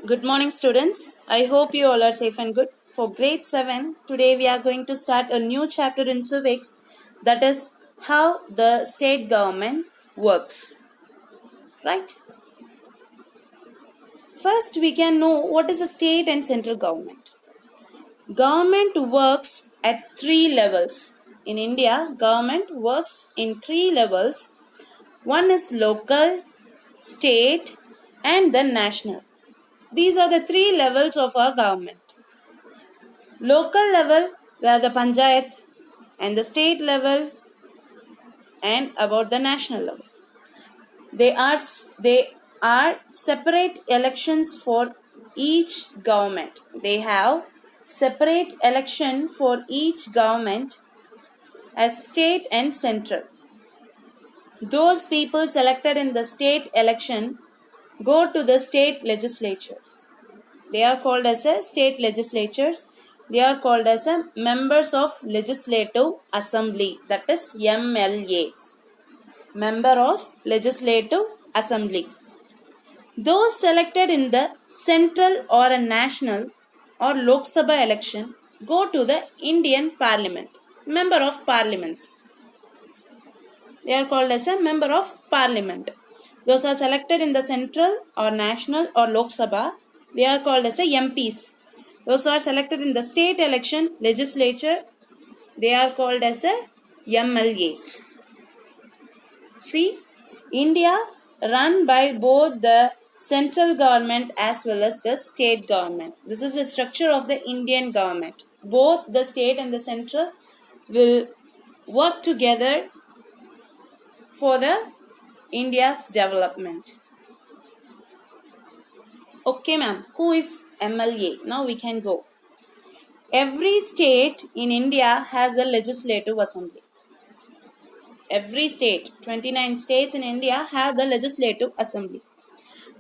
Good morning, students. I hope you all are safe and good. For grade 7, today we are going to start a new chapter in civics, that is how the state government works. Right? First, we can know what is a state and central government. Government works at three levels. In India, government works in three levels. One is local, state, and then national. These are the three levels of our government. Local level, where the panchayat, and the state level, and about the national level. They are separate elections for each government. They have separate election for each government as state and central. Those people selected in the state election go to the state legislatures. They are called as a state legislatures. They are called as a members of legislative assembly, that is MLAs. Member of legislative assembly. Those selected in the central or a national or Lok Sabha election go to the Indian Parliament, member of parliaments. They are called as a member of parliament. Those are selected in the central or national or Lok Sabha. They are called as a MPs. Those are selected in the state election legislature. They are called as a MLAs. See, India run by both the central government as well as the state government. This is the structure of the Indian government. Both the state and the central will work together for the India's development. Okay, ma'am. Who is MLA? Now we can go. Every state in India has a legislative assembly. Every state, 29 states in India have the legislative assembly.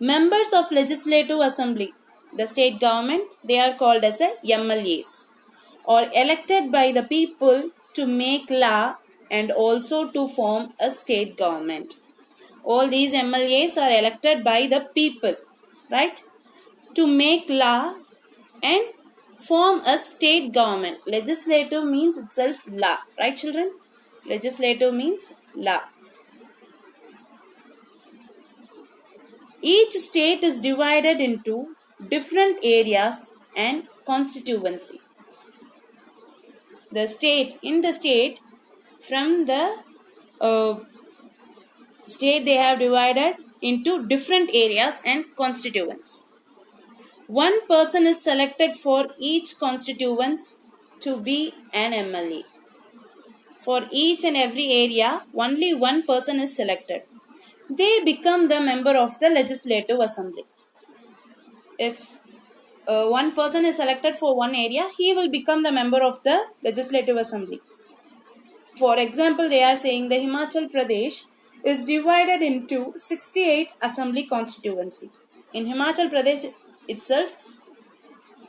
Members of legislative assembly, the state government, they are called as a MLAs, or elected by the people to make law and also to form a state government. All these MLAs are elected by the people, right, to make law and form a state government. Legislative means itself law, right children? Legislative means law. Each state is divided into different areas and constituency. In the state, from the state they have divided into different areas and constituents. One person is selected for each constituents to be an MLA. For each and every area, only one person is selected. They become the member of the legislative assembly. If one person is selected for one area, he will become the member of the legislative assembly. For example, they are saying the Himachal Pradesh is divided into 68 assembly constituency. In Himachal Pradesh itself,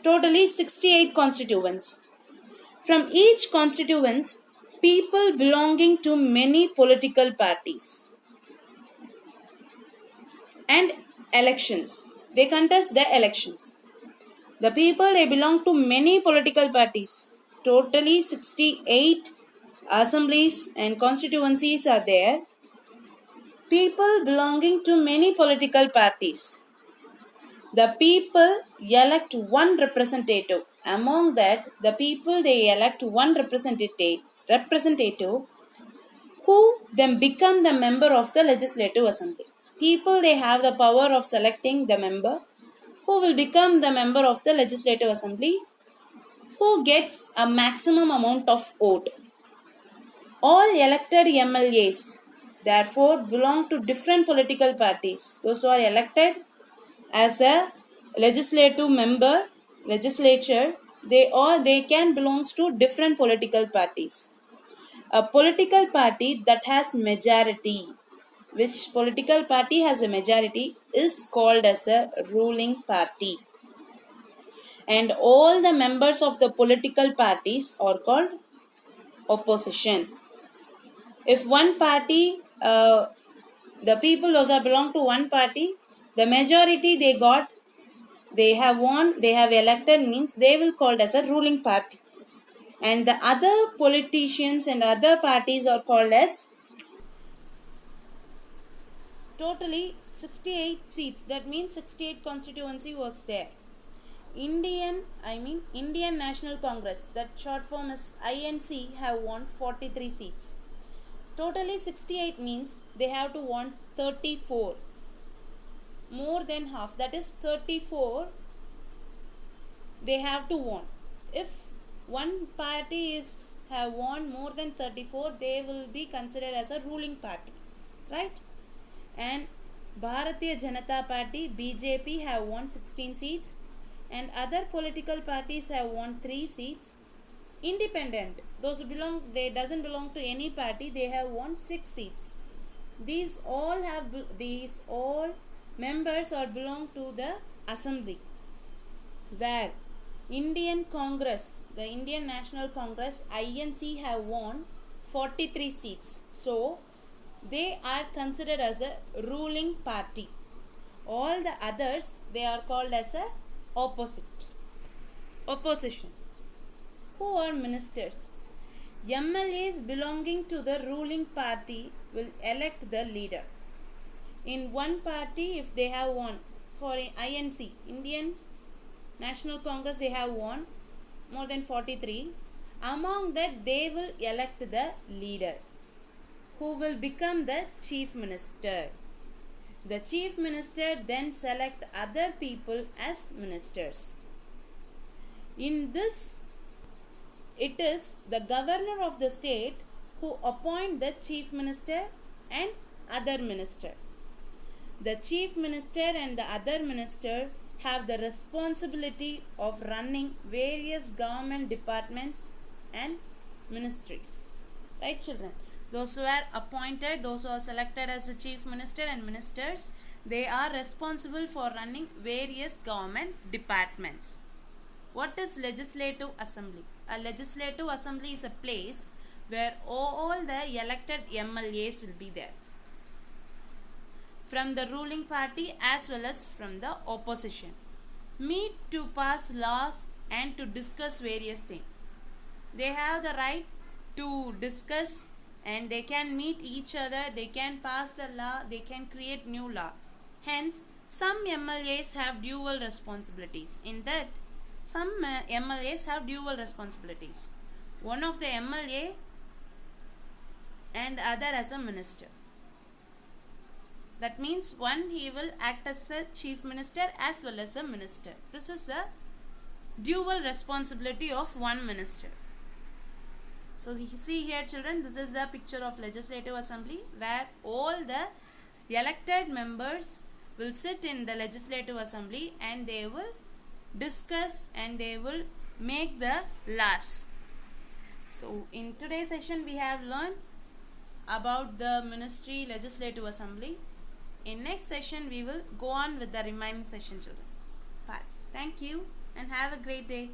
totally 68 constituents. From each constituents, people belonging to many political parties and elections. They contest the elections. The people, they belong to many political parties. Totally 68 assemblies and constituencies are there. People belonging to many political parties. The people elect one representative. Among that, the people, they elect one representative who then become the member of the legislative assembly. People, they have the power of selecting the member who will become the member of the legislative assembly, who gets a maximum amount of vote. All elected MLAs therefore belong to different political parties. Those who are elected as a legislative member, legislature, they can belongs to different political parties. A political party that has majority, which political party has a majority, is called as a ruling party. And all the members of the political parties are called opposition. If one party, the people those are belong to one party, the majority they got they have won, they have elected means they will called as a ruling party. And the other politicians and other parties are called as totally 68 seats. That means 68 constituency was there. Indian National Congress, that short form is INC, have won 43 seats. Totally 68 means they have to won 34. More than half, that is 34 they have to won. If one party is have won more than 34, they will be considered as a ruling party, right? And Bharatiya Janata Party, BJP, have won 16 seats, and other political parties have won 3 seats. Independent, those who doesn't belong to any party, they have won 6 seats. These all members are belong to the assembly, where Indian Congress, the Indian National Congress, INC, have won 43 seats. So they are considered as a ruling party. All the others, they are called as a opposition. Who are ministers? MLAs belonging to the ruling party will elect the leader. In one party, if they have won, for INC, Indian National Congress, they have won more than 43. Among that, they will elect the leader, who will become the chief minister. The chief minister then select other people as ministers. In this, it is the governor of the state who appoint the chief minister and other minister. The chief minister and the other minister have the responsibility of running various government departments and ministries. Right, children? Those who are appointed, those who are selected as the chief minister and ministers, they are responsible for running various government departments. What is legislative assembly? A legislative assembly is a place where all the elected MLAs will be there, from the ruling party as well as from the opposition, meet to pass laws and to discuss various things. They have the right to discuss, and they can meet each other, they can pass the law, they can create new law. Hence, some MLAs have dual responsibilities. In that, some MLAs have dual responsibilities. One of the MLA and other as a minister. That means one, he will act as a chief minister as well as a minister. This is the dual responsibility of one minister. So you see here, children, this is the picture of legislative assembly, where all the elected members will sit in the legislative assembly and they will discuss and they will make the laws. So in today's session we have learned about the ministry legislative assembly. In next session we will go on with the remaining session, children. Parts. Thank you and have a great day.